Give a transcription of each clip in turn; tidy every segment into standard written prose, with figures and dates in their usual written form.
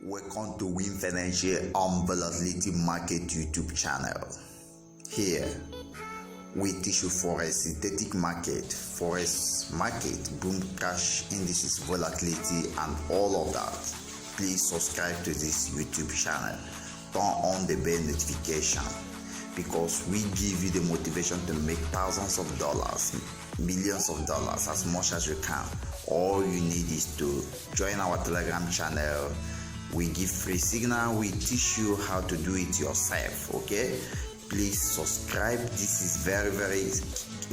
Welcome to Win Financial on Volatility Market YouTube channel. Here, we teach you Forex synthetic market, Forex market, Boomcrash indices, volatility, and all of that. Please subscribe to this YouTube channel. Turn on the bell notification because we give you the motivation to make thousands of dollars, millions of dollars, as much as you can. All you need is to join our Telegram channel. We give free signal. We teach you how to do it yourself. Okay, please subscribe. This is very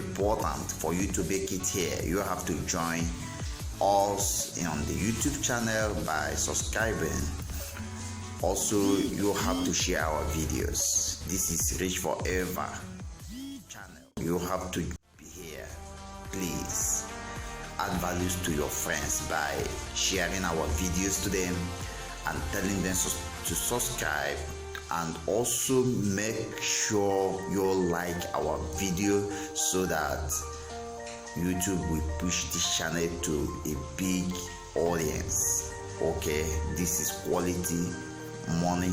important for you to make it here. You have to join us on the YouTube channel by subscribing. Also, you have to share our videos. This is 𝒓𝒊𝒂𝒂𝒅 channel. You have to be here. Please add values to your friends by sharing our videos to them and telling them to subscribe, and also make sure you like our video so that YouTube will push this channel to a big audience. Okay, this is quality money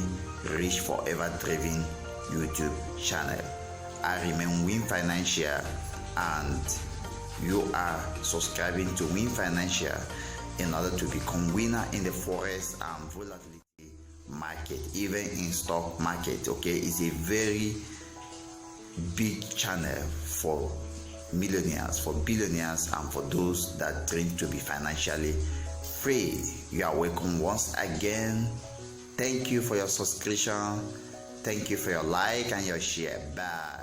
rich forever driven YouTube channel. I remain Win Financial, and you are subscribing to Win Financial in order to become winner in the Forex and volatility market, even in stock market. Okay, it's a very big channel for millionaires, for billionaires, and for those that dream to be financially free. You are welcome once again. Thank you for your subscription. Thank you for your like and your share. Bye.